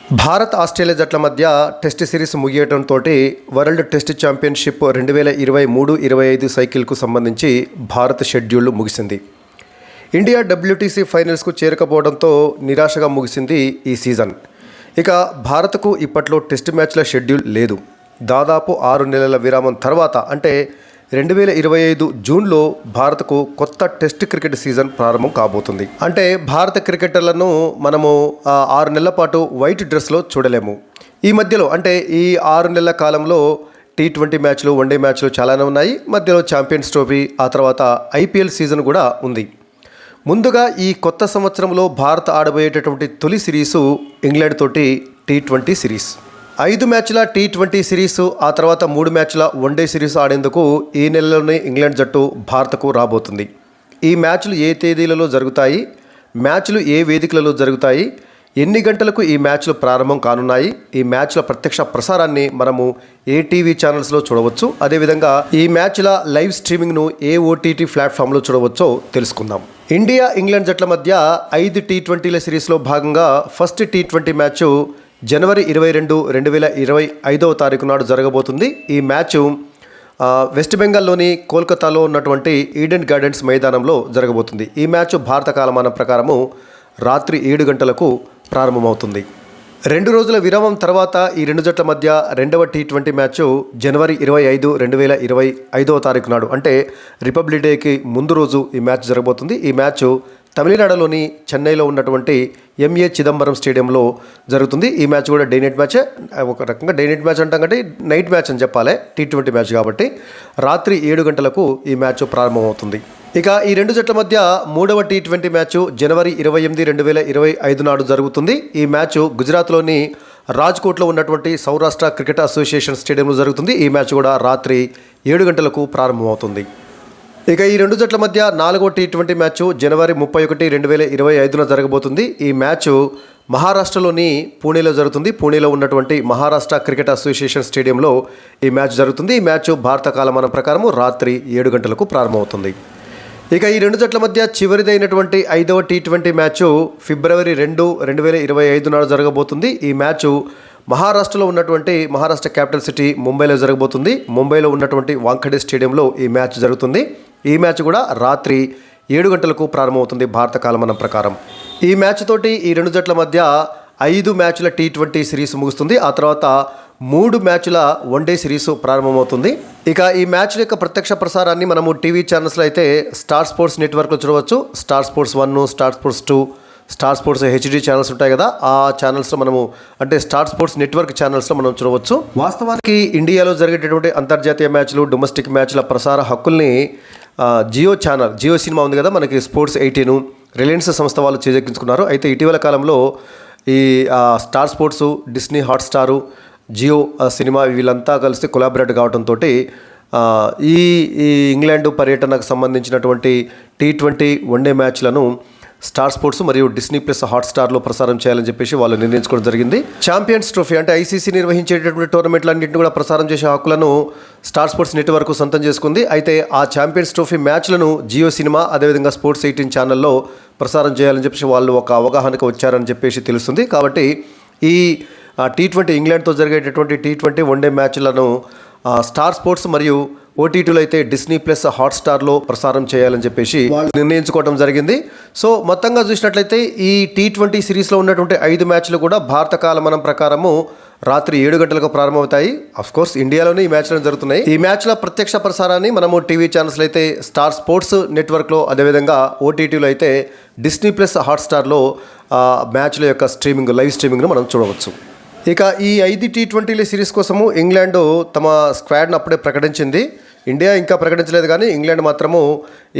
Bharat Australia జట్ల మధ్య test series ముగియడంతో వరల్డ్ టెస్ట్ ఛాంపియన్షిప్ 2023-25 సైకిల్కు సంబంధించి భారత్ షెడ్యూల్ ముగిసింది. ఇండియా WTC ఫైనల్స్కు చేరకపోవడంతో నిరాశగా ముగిసింది ఈ సీజన్. ఇక భారత్కు ఇప్పట్లో టెస్ట్ మ్యాచ్ల షెడ్యూల్ లేదు. దాదాపు 6 నెలల విరామం తర్వాత అంటే 2025 జూన్లో భారత్కు కొత్త టెస్ట్ క్రికెట్ సీజన్ ప్రారంభం కాబోతుంది. అంటే భారత క్రికెటర్లను మనము 6 నెలల పాటు వైట్ డ్రెస్లో చూడలేము. ఈ మధ్యలో అంటే ఈ 6 నెలల కాలంలో T20 మ్యాచ్లు, వన్డే మ్యాచ్లు చాలానే ఉన్నాయి. మధ్యలో ఛాంపియన్స్ ట్రోఫీ, ఆ తర్వాత IPL సీజన్ కూడా ఉంది. ముందుగా ఈ కొత్త సంవత్సరంలో భారత్ ఆడబోయేటటువంటి తొలి సిరీసు ఇంగ్లాండ్ తోటి T20 సిరీస్. 5 మ్యాచ్ల T20 సిరీసు, ఆ తర్వాత 3 మ్యాచ్ల వన్డే సిరీస్ ఆడేందుకు ఈ నెలలోనే ఇంగ్లాండ్ జట్టు భారత్కు రాబోతుంది. ఈ మ్యాచ్లు ఏ తేదీలలో జరుగుతాయి, మ్యాచ్లు ఏ వేదికలలో జరుగుతాయి, ఎన్ని గంటలకు ఈ మ్యాచ్లు ప్రారంభం కానున్నాయి, ఈ మ్యాచ్ల ప్రత్యక్ష ప్రసారాన్ని మనము ఏ టీవీ ఛానల్స్లో చూడవచ్చు, అదేవిధంగా ఈ మ్యాచ్ల లైవ్ స్ట్రీమింగ్ను ఏ OTT ప్లాట్ఫామ్లో చూడవచ్చో తెలుసుకుందాం. ఇండియా ఇంగ్లాండ్ జట్ల మధ్య 5 T20ల సిరీస్లో భాగంగా ఫస్ట్ T20 మ్యాచ్ జనవరి 22, 2025వ తారీఖు నాడు జరగబోతుంది. ఈ మ్యాచ్ వెస్ట్ బెంగాల్లోని కోల్కతాలో ఉన్నటువంటి ఈడెన్ గార్డెన్స్ మైదానంలో జరగబోతుంది. ఈ మ్యాచ్ భారత కాలమానం ప్రకారము రాత్రి 7 గంటలకు ప్రారంభమవుతుంది. 2 రోజుల విరామం తర్వాత ఈ రెండు జట్ల మధ్య రెండవ T20 మ్యాచ్ జనవరి 25, 2025వ తారీఖు నాడు అంటే రిపబ్లిక్ డేకి ముందు రోజు ఈ మ్యాచ్ జరగబోతుంది. ఈ మ్యాచ్ తమిళనాడులోని చెన్నైలో ఉన్నటువంటి MA చిదంబరం స్టేడియంలో జరుగుతుంది. ఈ మ్యాచ్ కూడా డే నైట్ మ్యాచే. ఒక రకంగా డే నైట్ మ్యాచ్ అంటాం కంటే నైట్ మ్యాచ్ అని చెప్పాలి, T20 మ్యాచ్ కాబట్టి. రాత్రి 7 గంటలకు ఈ మ్యాచ్ ప్రారంభమవుతుంది. ఇక ఈ రెండు జట్ల మధ్య మూడవ T20 మ్యాచ్ జనవరి 28, 2025 నాడు జరుగుతుంది. ఈ మ్యాచ్ గుజరాత్లోని రాజ్కోట్లో ఉన్నటువంటి సౌరాష్ట్ర క్రికెట్ అసోసియేషన్ స్టేడియంలో జరుగుతుంది. ఈ మ్యాచ్ కూడా రాత్రి 7 గంటలకు ప్రారంభమవుతుంది. ఇక ఈ రెండు జట్ల మధ్య 4వ T20 మ్యాచ్ జనవరి 31, 2025 జరగబోతుంది. ఈ మ్యాచ్ మహారాష్ట్రలోని పూణేలో జరుగుతుంది. పూణేలో ఉన్నటువంటి మహారాష్ట్ర క్రికెట్ అసోసియేషన్ స్టేడియంలో ఈ మ్యాచ్ జరుగుతుంది. ఈ మ్యాచ్ భారత కాలమానం ప్రకారం రాత్రి 7 గంటలకు ప్రారంభమవుతుంది. ఇక ఈ రెండు జట్ల మధ్య చివరిదైనటువంటి 5వ T20 మ్యాచ్ ఫిబ్రవరి 2, 2025 నాడు జరగబోతుంది. ఈ మ్యాచ్ మహారాష్ట్రలో ఉన్నటువంటి మహారాష్ట్ర క్యాపిటల్ సిటీ ముంబైలో జరగబోతుంది. ముంబైలో ఉన్నటువంటి వాంఖడే స్టేడియంలో ఈ మ్యాచ్ జరుగుతుంది. ఈ మ్యాచ్ కూడా రాత్రి 7 గంటలకు ప్రారంభమవుతుంది భారత కాలమానం ప్రకారం. ఈ మ్యాచ్ తోటి ఈ రెండు జట్ల మధ్య 5 మ్యాచ్ల T20 సిరీస్ ముగుస్తుంది. ఆ తర్వాత 3 మ్యాచ్ల వన్డే సిరీస్ ప్రారంభమవుతుంది. ఇక ఈ మ్యాచ్ యొక్క ప్రత్యక్ష ప్రసారాన్ని మనము టీవీ ఛానల్స్లో అయితే స్టార్ స్పోర్ట్స్ నెట్వర్క్లో చూడవచ్చు. Star sports 1, star sports 2, star sports HD channels ఉంటాయి కదా, ఆ ఛానల్స్లో మనము అంటే స్టార్ స్పోర్ట్స్ నెట్వర్క్ ఛానల్స్లో మనం చూడవచ్చు. వాస్తవానికి ఇండియాలో జరిగేటటువంటి అంతర్జాతీయ మ్యాచ్లు, డొమెస్టిక్ మ్యాచ్ల ప్రసార హక్కుల్ని జియో సినిమా ఉంది కదా మనకి, స్పోర్ట్స్ 18 రిలయన్స్ సంస్థ వాళ్ళు చేజెక్కించుకున్నారు. అయితే ఇటీవల కాలంలో ఈ Star Sports, Disney Hotstar, JioCinema వీళ్ళంతా కలిసి కొలాబరేట్ కావడంతో ఈ ఇంగ్లాండ్ పర్యటనకు సంబంధించినటువంటి T20 వన్డే మ్యాచ్లను స్టార్ స్పోర్ట్స్ మరియు డిస్నీ ప్లస్ హాట్స్టార్లో ప్రసారం చేయాలని చెప్పేసి వాళ్ళు నిర్ణయించుకోవడం జరిగింది. ఛాంపియన్స్ ట్రోఫీ అంటే ICC నిర్వహించేటటువంటి టోర్నమెంట్లన్నింటినీ కూడా ప్రసారం చేసే హక్కులను స్టార్ స్పోర్ట్స్ నెట్వర్క్ సొంతం చేసుకుంది. అయితే ఆ ఛాంపియన్స్ ట్రోఫీ మ్యాచ్లను జియో సినిమా అదేవిధంగా స్పోర్ట్స్ 18 ఛానల్లో ప్రసారం చేయాలని చెప్పేసి వాళ్ళు ఒక అవగాహనకు వచ్చారని చెప్పేసి తెలుస్తుంది. కాబట్టి ఈ T20 ఇంగ్లాండ్తో జరిగేటటువంటి T20 వన్డే మ్యాచ్లను స్టార్ స్పోర్ట్స్ మరియు OTTలో అయితే డిస్నీ ప్లస్ హాట్స్టార్లో ప్రసారం చేయాలని చెప్పేసి వాళ్ళు నిర్ణయించుకోవడం జరిగింది. సో మొత్తంగా చూసినట్లయితే ఈ T20 సిరీస్లో ఉన్నటువంటి 5 మ్యాచ్లు కూడా భారత కాలమానం ప్రకారము రాత్రి 7 గంటలకు ప్రారంభమవుతాయి. అఫ్కోర్స్ ఇండియాలోనే ఈ మ్యాచ్లు జరుగుతున్నాయి. ఈ మ్యాచ్ల ప్రత్యక్ష ప్రసారాన్ని మనము టీవీ ఛానల్స్లో అయితే స్టార్ స్పోర్ట్స్ నెట్వర్క్లో, అదేవిధంగా OTTలో అయితే డిస్నీ ప్లస్ హాట్స్టార్లో మ్యాచ్ల యొక్క లైవ్ స్ట్రీమింగ్ను మనం చూడవచ్చు. ఇక ఈ 5 T20ల సిరీస్ కోసము ఇంగ్లాండ్ తమ స్క్వాడ్ను అప్పుడే ప్రకటించింది. ఇండియా ఇంకా ప్రకటించలేదు, కానీ ఇంగ్లాండ్ మాత్రము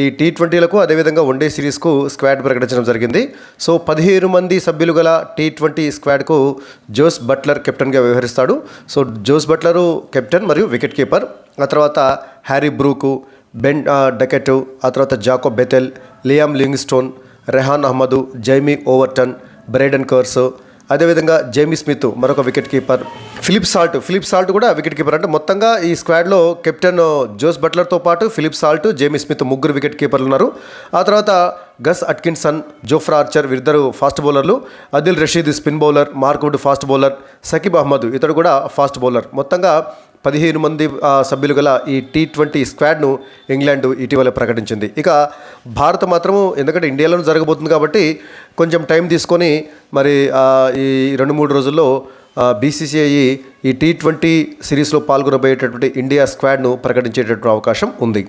ఈ T20లకు అదేవిధంగా వన్డే సిరీస్కు స్క్వాడ్ ప్రకటించడం జరిగింది. సో 15 మంది సభ్యులు గల T20 స్క్వాడ్కు జోస్ బట్లర్ కెప్టెన్గా వ్యవహరిస్తాడు. సో జోస్ బట్లరు కెప్టెన్ మరియు వికెట్ కీపర్. ఆ తర్వాత హ్యారీ బ్రూకు, బెన్ డకెట్, ఆ తర్వాత Jacob Bethell, Liam Livingstone, Rehan Ahmed, Jamie Overton, Brydon Carse, అదేవిధంగా జేమీ స్మిత్ మరొక వికెట్ కీపర్, ఫిలిప్ సాల్ట్ కూడా వికెట్ కీపర్. అంటే మొత్తంగా ఈ స్క్వాడ్లో కెప్టెన్ జోస్ బట్లర్తో పాటు ఫిలిప్ సాల్ట్, జేమీ స్మిత్ ముగ్గురు వికెట్ కీపర్లు ఉన్నారు. ఆ తర్వాత గస్ అట్కిన్సన్, జోఫ్రా ఆర్చర్ వీరిద్దరు ఫాస్ట్ బౌలర్లు, Adil Rashid spin bowler, mark Wood fast bowler, Saqib Ahmed ఇతడు కూడా ఫాస్ట్ బౌలర్. మొత్తంగా 15 మంది సభ్యులు గల ఈ T20 స్క్వాడ్ను ఇంగ్లాండ్ ఇటీవల ప్రకటించింది. ఇక భారత్ మాత్రము, ఎందుకంటే ఇండియాలోనే జరగబోతుంది కాబట్టి కొంచెం టైం తీసుకొని మరి ఈ 2-3 రోజుల్లో BCCI ఈ T20 సిరీస్లో పాల్గొనబోయేటటువంటి ఇండియా స్క్వాడ్ను ప్రకటించేటటువంటి అవకాశం ఉంది.